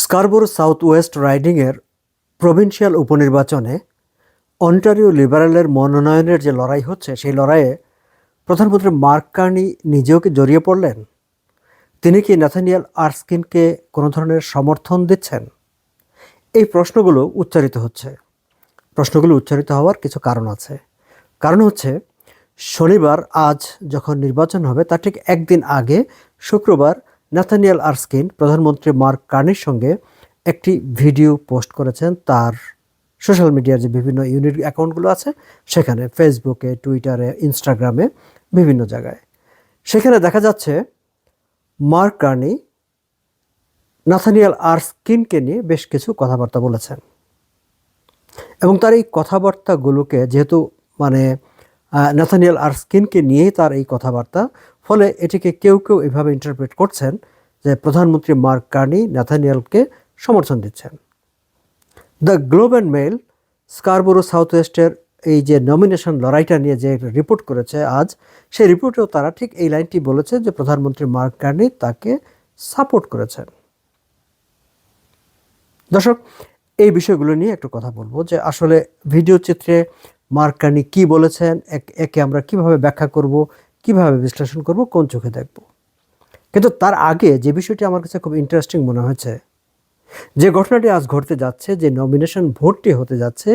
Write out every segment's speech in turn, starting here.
Scarborough south West রাইডিংয়ের provincial উপনির্বাচনে Ontario লিবারেলের মনোনয়নের যে লড়াই হচ্ছে, সেই লড়াইয়ে প্রধানমন্ত্রী মার্ক কার্নি নিজেও কি জড়িয়ে পড়লেন? তিনি কি ন্যাথানিয়েল আরস্কিনকে কোনো ধরনের সমর্থন দিচ্ছেন? এই প্রশ্নগুলো উচ্চারিত হচ্ছে। প্রশ্নগুলো উচ্চারিত হওয়ার কিছু কারণ আছে। কারণ হচ্ছে, শনিবার আজ যখন নির্বাচন হবে তার ঠিক একদিন আগে শুক্রবার ন্যাথানিয়েল আরস্কিন প্রধানমন্ত্রী মার্ক কার্নির সঙ্গে একটি ভিডিও পোস্ট করেছেন তার সোশ্যাল মিডিয়ার যে বিভিন্ন ইউনিট অ্যাকাউন্টগুলো আছে সেখানে, ফেসবুকে, টুইটারে, ইনস্টাগ্রামে, বিভিন্ন জায়গায়। সেখানে দেখা যাচ্ছে মার্ক কার্নি ন্যাথানিয়েল আরস্কিনকে নিয়ে বেশ কিছু কথাবার্তা বলেছেন এবং তার এই কথাবার্তাগুলোকে যেহেতু ন্যাথানিয়েল আরস্কিনকে নিয়েই তার এই কথাবার্তা, ফলে এটিকে কেউ কেউ এভাবে ইন্টারপ্রেট করছেন যে প্রধানমন্ত্রী মার্ক কার্নি ন্যাথানিয়েলকে সমর্থন দিচ্ছেন। The Globe and Mail Scarborough South ওয়েস্টের এই যে নমিনেশন লড়াইটা নিয়ে যে রিপোর্ট করেছে আজ, সেই রিপোর্টেও তারা ঠিক এই লাইনটি বলেছে যে প্রধানমন্ত্রী মার্ক কার্নি তাকে সাপোর্ট করেছেন। দর্শক, এই বিষয়গুলো নিয়ে একটু কথা বলবো যে আসলে ভিডিও চিত্রে মার্ক কার্নি কী বলেছেন, একে আমরা কিভাবে ব্যাখ্যা করব, কিভাবে বিশ্লেষণ করব, কোন চোখে দেখব। কিন্তু তার আগে যে বিষয়টি আমার কাছে খুব ইন্টারেস্টিং মনে হয়েছে, যে ঘটনাটি আজ ঘটতে যাচ্ছে, যে নমিনেশন ভোটটি হতে যাচ্ছে,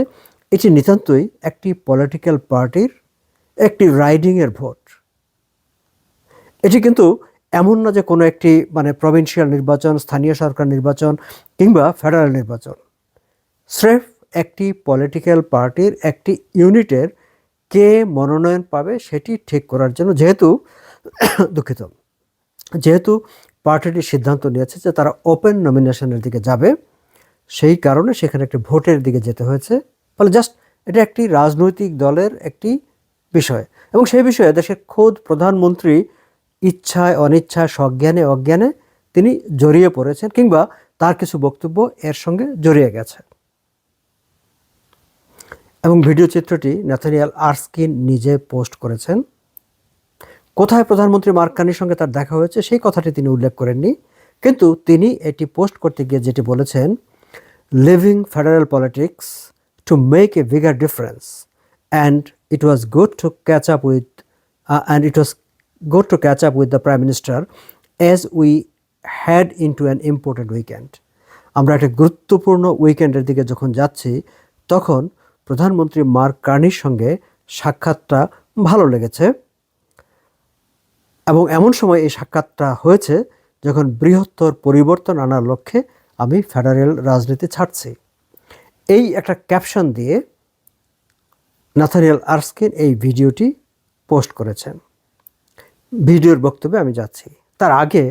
এটি নিতান্তই একটি পলিটিক্যাল পার্টির একটি রাইডিংয়ের ভোট। এটি কিন্তু এমন না যে কোনো একটি প্রভিন্সিয়াল নির্বাচন, স্থানীয় সরকার নির্বাচন কিংবা ফেডারেল নির্বাচন। স্রেফ একটি পলিটিক্যাল পার্টির একটি ইউনিটের কে মনোনয়ন পাবে সেটি ঠিক করার জন্য, যেহেতু পার্টিটি সিদ্ধান্ত নিয়েছে যে তারা ওপেন নমিনেশনের দিকে যাবে, সেই কারণে সেখানে একটি ভোটের দিকে যেতে হয়েছে। ফলে জাস্ট এটা একটি রাজনৈতিক দলের একটি বিষয়, এবং সেই বিষয়ে দেশের খোদ প্রধানমন্ত্রী ইচ্ছায় অনিচ্ছায়, সজ্ঞানে অজ্ঞানে তিনি জড়িয়ে পড়েছেন, কিংবা তার কিছু বক্তব্য এর সঙ্গে জড়িয়ে গেছে। এবং ভিডিও চিত্রটি ন্যাথানিয়েল আরস্কিন নিজে পোস্ট করেছেন। কোথায় প্রধানমন্ত্রী মার্ক কার্নির সঙ্গে তার দেখা হয়েছে সেই কথাটি তিনি উল্লেখ করেননি, কিন্তু তিনি এটি পোস্ট করতে গিয়ে যেটি বলেছেন, living federal politics to make a bigger difference and it was good to catch up with the prime minister as we had into an important weekend. আমরা একটা গুরুত্বপূর্ণ উইকেন্ডের দিকে যখন যাচ্ছি, তখন প্রধানমন্ত্রী মার্ক কার্নির সঙ্গে সাক্ষাৎটা ভালো লেগেছে, এবং এমন সময় এই সাক্ষাৎটা হয়েছে যখন বৃহত্তর পরিবর্তন আনার লক্ষ্যে আমি ফেডারেল রাজনীতি ছাড়ছি। এই একটা ক্যাপশন দিয়ে ন্যাথানিয়েল আরস্কিন এই ভিডিওটি পোস্ট করেছেন। ভিডিওর বক্তব্যে আমি যাচ্ছি। তার আগে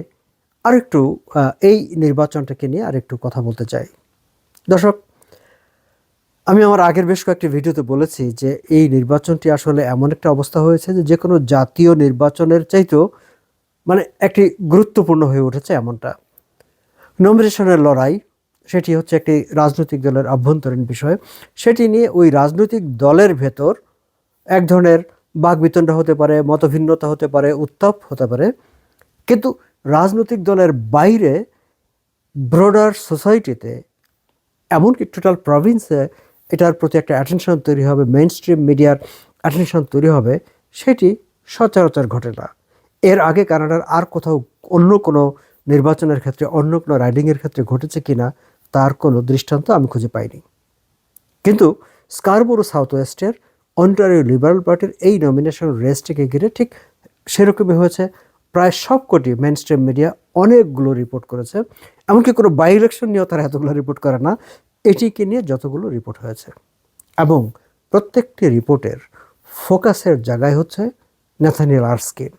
আরেকটু এই নির্বাচনটাকে নিয়ে আরেকটু কথা বলতে চাই। দর্শক, আমি আমার আগের বেশ কয়েকটি ভিডিওতে বলেছি যে এই নির্বাচনটি আসলে এমন একটা অবস্থা হয়েছে যে কোনো জাতীয় নির্বাচনের চাইতেও একটি গুরুত্বপূর্ণ হয়ে উঠেছে। এমনটা নমিনেশনের লড়াই, সেটি হচ্ছে একটি রাজনৈতিক দলের আভ্যন্তরীণ বিষয়। সেটি নিয়ে ওই রাজনৈতিক দলের ভেতর এক ধরনের বাকবিতণ্ডা হতে পারে, মতভিন্নতা হতে পারে, উত্তাপ হতে পারে, কিন্তু রাজনৈতিক দলের বাইরে ব্রডার সোসাইটিতে, এমনকি টোটাল প্রভিন্সে এটার প্রতি একটা অ্যাটেনশন তৈরি হবে, মেইন স্ট্রিম মিডিয়ার অ্যাটেনশন তৈরি হবে, সেটি সচরাচর ঘটে না। এর আগে কানাডার আর কোথাও অন্য কোনো নির্বাচনের ক্ষেত্রে, অন্য কোনো রাইডিংয়ের ক্ষেত্রে ঘটেছে কিনা তার কোনো দৃষ্টান্ত আমি খুঁজে পাইনি। কিন্তু স্কারবোরো সাউথ ওয়েস্টের অন্টারিও লিবারেল পার্টির এই নমিনেশন রেসটিকে ঘিরে ঠিক সেরকমই হয়েছে। প্রায় সবকটি মেইন স্ট্রিম মিডিয়া অনেকগুলো রিপোর্ট করেছে, এমনকি কোনো বাই ইলেকশন নিয়েও তারা এতগুলো রিপোর্ট করে না, এটিকে নিয়ে যতগুলো রিপোর্ট হয়েছে। এবং প্রত্যেকটি রিপোর্টের ফোকাসের জায়গায় হচ্ছে ন্যাথানিয়েল আরস্কিন।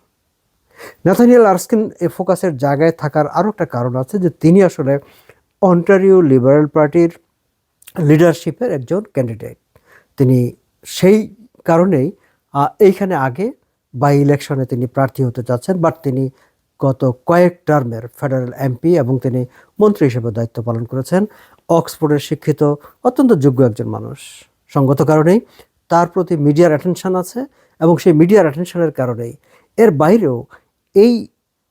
ন্যাথানিয়েল আরস্কিন এই ফোকাসের জায়গায় থাকার আরও একটা কারণ আছে, যে তিনি আসলে অন্টারিও লিবারেল পার্টির লিডারশিপের একজন ক্যান্ডিডেট। তিনি সেই কারণেই এইখানে আগে বাই ইলেকশনে তিনি প্রার্থী হতে চাচ্ছেন, বাট তিনি গত কয়েক টার্মের ফেডারেল এমপি এবং তিনি মন্ত্রী হিসেবে দায়িত্ব পালন করেছেন। অক্সফোর্ডের শিক্ষিত, অত্যন্ত যোগ্য একজন মানুষ। সঙ্গত কারণেই তার প্রতি মিডিয়ার অ্যাটেনশন আছে, এবং সেই মিডিয়ার অ্যাটেনশনের কারণেই এর বাইরেও এই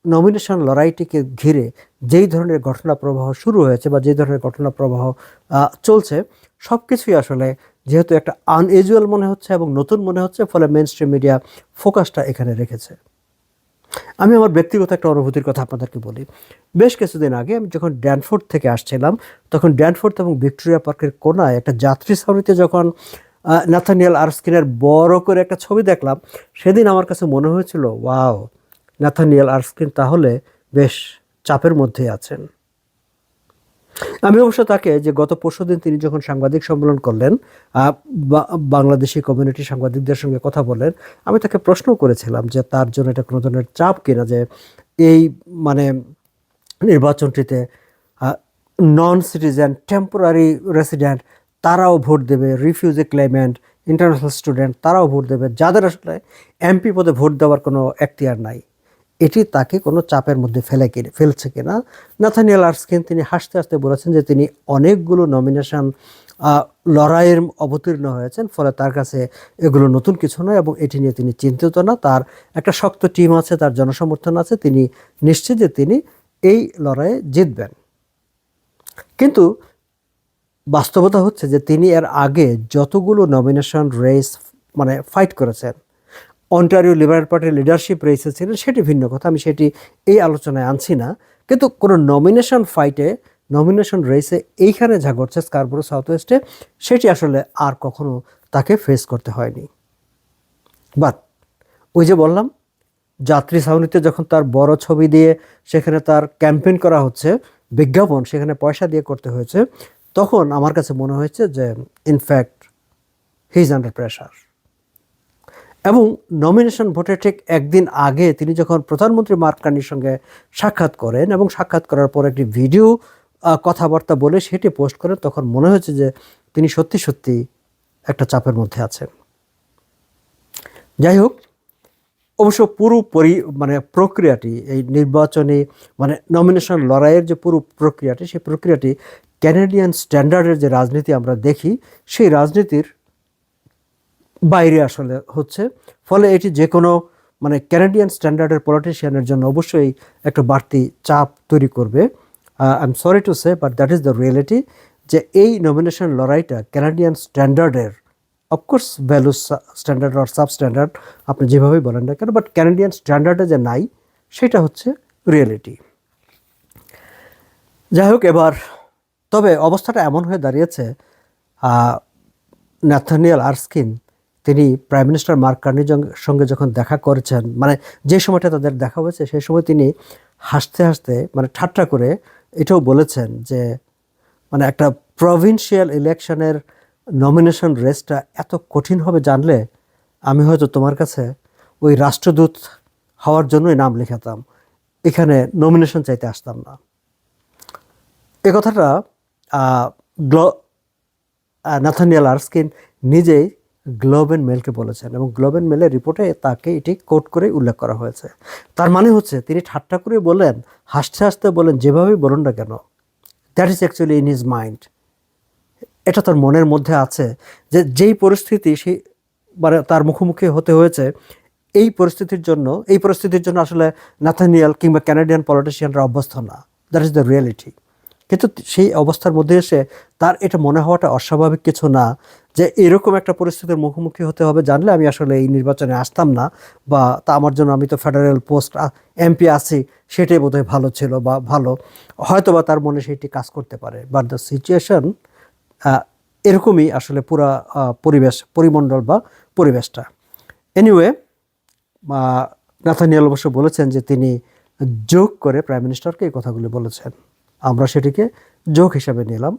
নমিনেশন লড়াইটিকে ঘিরে যেই ধরনের ঘটনা প্রবাহ শুরু হয়েছে বা যেই ধরনের ঘটনা প্রবাহ চলছে, সব কিছুই আসলে যেহেতু একটা আনইউজুয়াল মনে হচ্ছে এবং নতুন মনে হচ্ছে, ফলে মেইন স্ট্রিম মিডিয়া ফোকাসটা এখানে রেখেছে। আমি আমার ব্যক্তিগত একটা অনুভূতির কথা আপনাদেরকে বলি। বেশ কিছুদিন আগে আমি যখন ড্যানফোর্ড থেকে আসছিলাম, তখন ড্যানফোর্ড এবং ভিক্টোরিয়া পার্কের কোনায় একটা যাত্রী ছাউনিতে যখন নাথানিয়েল আরস্কিনের বড় করে একটা ছবি দেখলাম, সেদিন আমার কাছে মনে হয়েছিল, ওয়াও, নাথানিয়েল আরস্কিন তাহলে বেশ চাপের মধ্যে আছেন। আমি অবশ্য তাকে, যে গত পরশুদিন তিনি যখন সাংবাদিক সম্মেলন করলেন, বাংলাদেশি কমিউনিটি সাংবাদিকদের সঙ্গে কথা বলেন, আমি তাকে প্রশ্ন করেছিলাম যে তার জন্য এটা কোনো ধরনের চাপ কিনা, যে এই মানে নির্বাচনটিতে নন সিটিজেন, টেম্পোরারি রেসিডেন্ট তারাও ভোট দেবে, রিফিউজি ক্লেমেন্ট, ইন্টারন্যাশনাল স্টুডেন্ট তারাও ভোট দেবে, যাদের আসলে এমপি পদে ভোট দেওয়ার কোনো এখতিয়ার নাই। এটি তাকে কোনো চাপের মধ্যে ফেলছে কিনা। নাথানিয়েল আরস্কিন তিনি হাসতে হাসতে বলেছেন যে তিনি অনেকগুলো নমিনেশন লড়াইয়ের অবতীর্ণ হয়েছেন, ফলে তার কাছে এগুলো নতুন কিছু নয় এবং এটি নিয়ে তিনি চিন্তিত না। তার একটা শক্ত টিম আছে, তার জনসমর্থন আছে, তিনি নিশ্চিত যে তিনি এই লড়াইয়ে জিতবেন। কিন্তু বাস্তবতা হচ্ছে যে তিনি এর আগে যতগুলো নমিনেশন রেস ফাইট করেছেন, অন্টারিও লিবারেল পার্টির লিডারশিপ রেসে ছিলেন, সেটি ভিন্ন কথা, আমি সেটি এই আলোচনায় আনছি না। কিন্তু কোনো নমিনেশন রেসে এইখানে যা ঘটছে স্কারবোরো সাউথ ওয়েস্টে, সেটি আসলে আর কখনো তাকে ফেস করতে হয়নি। বাট ওই যে বললাম, যাত্রী ছাউনিতে যখন তার বড় ছবি দিয়ে সেখানে তার ক্যাম্পেইন করা হচ্ছে, বিজ্ঞাপন সেখানে পয়সা দিয়ে করতে হয়েছে, তখন আমার কাছে মনে হয়েছে যে in fact he is under pressure. এবং নমিনেশন ভোটের ঠিক একদিন আগে তিনি যখন প্রধানমন্ত্রী মার্ক কার্নির সঙ্গে সাক্ষাৎ করেন এবং সাক্ষাৎ করার পর একটি ভিডিও কথাবার্তা বলে সেটি পোস্ট করেন, তখন মনে হয়েছে যে তিনি সত্যি সত্যি একটা চাপের মধ্যে আছেন। যাই হোক, অবশ্য পুরো প্রক্রিয়াটি, এই নির্বাচনী নমিনেশন লড়াইয়ের যে পুরো প্রক্রিয়াটি, সেই প্রক্রিয়াটি ক্যানাডিয়ান স্ট্যান্ডার্ডের যে রাজনীতি আমরা দেখি, সেই রাজনীতির বাইরে আসলে হচ্ছে। ফলে এটি যে কোনো ক্যানাডিয়ান স্ট্যান্ডার্ডের পলিটিশিয়ানের জন্য অবশ্যই একটা বাড়তি চাপ তৈরি করবে। I am sorry to say, but that is the reality, যে এই নমিনেশন লড়াইটা ক্যানাডিয়ান স্ট্যান্ডার্ডের, অফকোর্স ভ্যালু স্ট্যান্ডার্ড আর সাব স্ট্যান্ডার্ড আপনি যেভাবেই বলেন না কেন, বাট ক্যানাডিয়ান স্ট্যান্ডার্ডে যে নাই, সেটা হচ্ছে রিয়েলিটি। যাই হোক, এবার তবে অবস্থাটা এমন হয়ে দাঁড়িয়েছে, নাথানিয়েল আরস্কিন তিনি প্রাইম মিনিস্টার মার্ক কার্নির সঙ্গে যখন দেখা করেছেন, যে সময়টা তাদের দেখা হয়েছে, সেই সময় তিনি হাসতে হাসতে ঠাট্টা করে এটাও বলেছেন যে একটা প্রভিন্সিয়াল ইলেকশনের নমিনেশন রেসটা এত কঠিন হবে জানলে আমি হয়তো তোমার কাছে ওই রাষ্ট্রদূত হওয়ার জন্যই নাম লেখাতাম, এখানে নমিনেশন চাইতে আসতাম না। এ কথাটা নাথানিয়েল আরস্কিন নিজেই গ্লোব অ্যান্ড মেলকে বলেছেন এবং গ্লোব অ্যান্ড মেলের রিপোর্টে তাকে এটি কোট করে উল্লেখ করা হয়েছে। তার মানে হচ্ছে তিনি ঠাট্টা করে বলেন, হাসতে হাসতে বলেন, যেভাবেই বলুন না কেন, that is actually in his mind. এটা তার মনের মধ্যে আছে যে যেই পরিস্থিতি সেই তার মুখোমুখি হতে হয়েছে, এই পরিস্থিতির জন্য আসলে নাথানিয়েল কিংবা ক্যানাডিয়ান পলিটিশিয়ানরা অভ্যস্ত না। That is the reality. কিন্তু সেই অবস্থার মধ্যে এসে তার এটা মনে হওয়াটা অস্বাভাবিক কিছু না, যে এরকম একটা পরিস্থিতির মুখোমুখি হতে হবে জানলে আমি আসলে এই নির্বাচনে আসতাম না, বা তা আমার জন্য, আমি তো ফেডারেল পোস্ট এমপি আছি, সেটাই বোধহয় ভালো ছিল বা ভালো, হয়তো বা তার মনে সেইটি কাজ করতে পারে। বাট দ্য সিচুয়েশন এরকমই আসলে পুরা পরিমণ্ডল বা পরিবেশটা। এনিওয়ে, নাথানিয়েল অবশ্য বলেছেন যে তিনি জোক করে প্রাইম মিনিস্টারকে এই কথাগুলি বলেছেন। আমরা সেটিকে জোক হিসাবে নিলাম,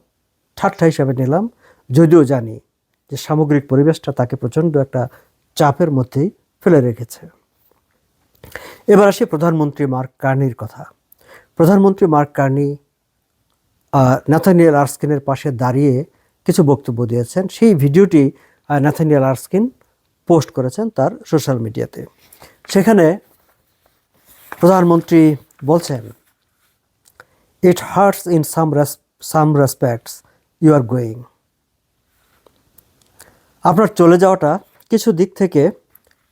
ঠাট্টা হিসাবে নিলাম, যদিও জানি যে সামগ্রিক পরিবেশটা তাকে প্রচণ্ড একটা চাপের মধ্যেই ফেলে রেখেছে। এবার আসি প্রধানমন্ত্রী মার্ক কার্নির কথা। প্রধানমন্ত্রী মার্ক কার্নি নাথানিয়েল আরস্কিনের পাশে দাঁড়িয়ে কিছু বক্তব্য দিয়েছেন। সেই ভিডিওটি নাথানিয়েল আরস্কিন পোস্ট করেছেন তার সোশ্যাল মিডিয়াতে। সেখানে প্রধানমন্ত্রী বলছেন, it hurts in some respects you are going. আপনার চলে যাওয়াটা কিছু দিক থেকে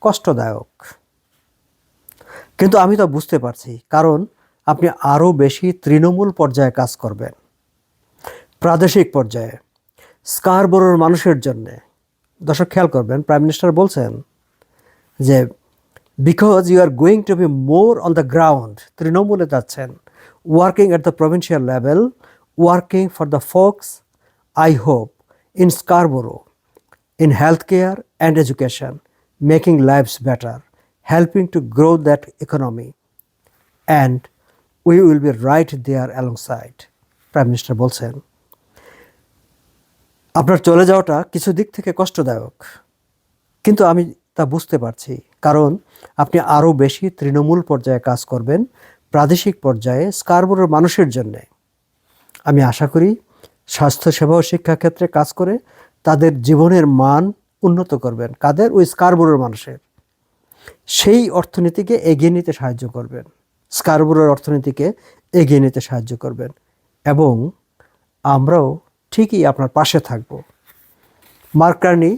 কষ্টদায়ক, কিন্তু আমি তা বুঝতে পারছি, কারণ আপনি আরও বেশি তৃণমূল পর্যায়ে কাজ করবেন, প্রাদেশিক পর্যায়ে স্কারবোরোর মানুষের জন্যে। দর্শক খেয়াল করবেন, প্রাইম মিনিস্টার বলছেন যে because you are going to be more on the ground, তৃণমূলে যাচ্ছেন, working at the provincial level, working for the folks, I hope, in Scarborough, in healthcare and education, making lives better, helping to grow that economy, and we will be right there alongside. Prime minister বলছেন, আপনার চলে যাওয়াটা কিছু দিক থেকে কষ্টদায়ক, কিন্তু আমি তা বুঝতে পারছি, কারণ আপনি আরও বেশি তৃণমূল পর্যায়ে কাজ করবেন, প্রাদেশিক পর্যায়ে স্কারবোরোর মানুষের জন্যে। আমি আশা করি স্বাস্থ্যসেবা ও শিক্ষাক্ষেত্রে কাজ করে তাদের জীবনের মান উন্নত করবেন। কাদের? ওই স্কারবোরোর মানুষের। সেই অর্থনীতিকে এগিয়ে নিতে সাহায্য করবেন, স্কারবোরোর অর্থনীতিকে এগিয়ে নিতে সাহায্য করবেন, এবং আমরাও ঠিকই আপনার পাশে থাকব। মার্ক কার্নি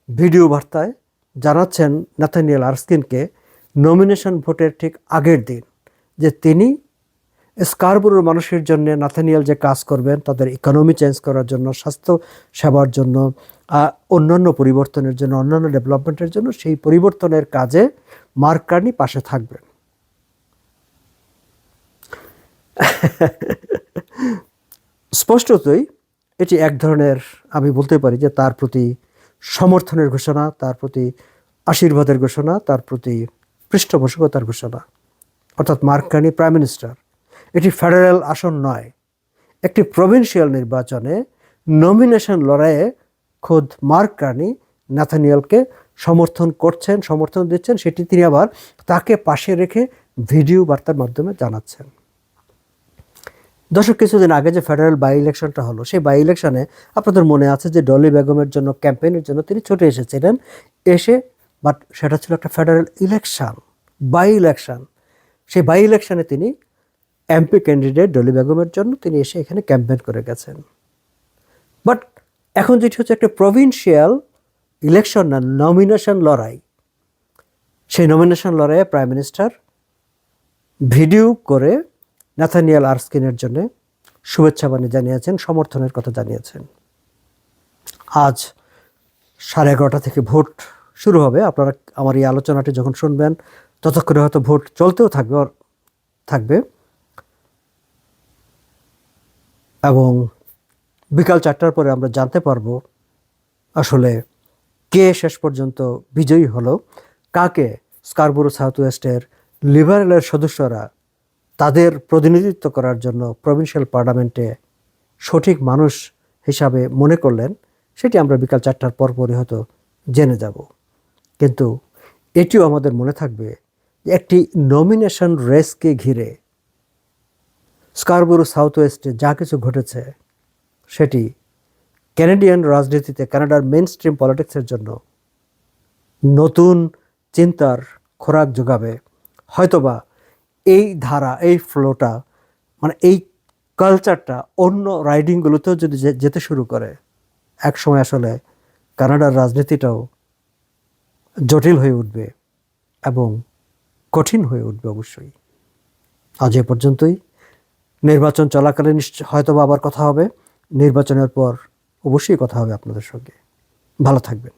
ভিডিও বার্তায় জানাচ্ছেন নাথানিয়েল আরস্কিনকে নমিনেশন ভোটের ঠিক আগের দিন যে তিনি স্কারবোরোর মানুষের জন্য নাথানিয়েল যে কাজ করবেন, তাদের ইকোনমি চেঞ্জ করার জন্য, স্বাস্থ্য সেবার জন্য, অন্যান্য পরিবর্তনের জন্য, অন্যান্য ডেভেলপমেন্টের জন্য, সেই পরিবর্তনের কাজে মার্ক কার্নি পাশে থাকবেন। স্পষ্টতই এটি এক ধরনের, আমি বলতে পারি যে তার প্রতি সমর্থনের ঘোষণা, তার প্রতি আশীর্বাদের ঘোষণা, তার প্রতি পৃষ্ঠপোষকতার ঘোষণা। অর্থাৎ মার্ক কার্নি প্রাইম মিনিস্টার, এটি ফেডারেল আসন নয়, একটি প্রভিন্সিয়াল নির্বাচনে নমিনেশন লড়াইয়ে খোদ মার্ক কার্নি নাথানিয়েলকে সমর্থন করছেন, সমর্থন দিচ্ছেন, সেটি তিনি আবার তাকে পাশে রেখে ভিডিও বার্তার মাধ্যমে জানাচ্ছেন। দর্শক, কিছুদিন আগে যে ফেডারেল বাই ইলেকশনটা হলো, সেই বাই ইলেকশনে আপনাদের মনে আছে যে ডলি বেগমের জন্য ক্যাম্পেইনের জন্য তিনি ছুটে এসেছিলেন, বাট সেটা ছিল একটা ফেডারেল ইলেকশন, বাই ইলেকশন। সেই বাই ইলেকশনে তিনি এমপি ক্যান্ডিডেট ডলি বেগমের জন্য তিনি এসে এখানে ক্যাম্পেইন করে গেছেন। বাট এখন যেটি হচ্ছে একটা প্রভিন্সিয়াল ইলেকশন না, নমিনেশন লড়াই। সেই নমিনেশন লড়াইয়ে প্রাইম মিনিস্টার ভিডিও করে নাথানিয়েল আরস্কিনের জন্য শুভেচ্ছা বাণী জানিয়েছেন, সমর্থনের কথা জানিয়েছেন। আজ 11:30 থেকে ভোট শুরু হবে। আপনারা আমার এই আলোচনাটি যখন শুনবেন ততক্ষণে হয়তো ভোট চলতেও থাকবে এবং বিকাল 4টার পরে আমরা জানতে পারবো আসলে কে শেষ পর্যন্ত বিজয়ী হলো, কাকে স্কারবোরো সাউথ ওয়েস্টের লিবারেলের সদস্যরা তাদের প্রতিনিধিত্ব করার জন্য প্রভিন্সিয়াল পার্লামেন্টে সঠিক মানুষ হিসাবে মনে করলেন। সেটি আমরা বিকাল 4টার পরপরই হয়তো জেনে যাব। কিন্তু এটিও আমাদের মনে থাকবে যে একটি নমিনেশন রেসকে ঘিরে স্কারবোরো সাউথ ওয়েস্টে যা কিছু ঘটেছে সেটি ক্যানাডিয়ান রাজনীতিতে, কানাডার মেইন স্ট্রিম পলিটিক্সের জন্য নতুন চিন্তার খোরাক যোগাবে। হয়তোবা এই ধারা, এই ফ্লোটা, মানে এই কালচারটা অন্য রাইডিংগুলোতেও যদি যেতে শুরু করে, একসময় আসলে কানাডার রাজনীতিটাও জটিল হয়ে উঠবে এবং কঠিন হয়ে উঠবে অবশ্যই। আজ এ পর্যন্তই। নির্বাচন চলাকালীন হয়তোবা আবার কথা হবে, নির্বাচনের পর অবশ্যই কথা হবে আপনাদের সঙ্গে। ভালো থাকবেন।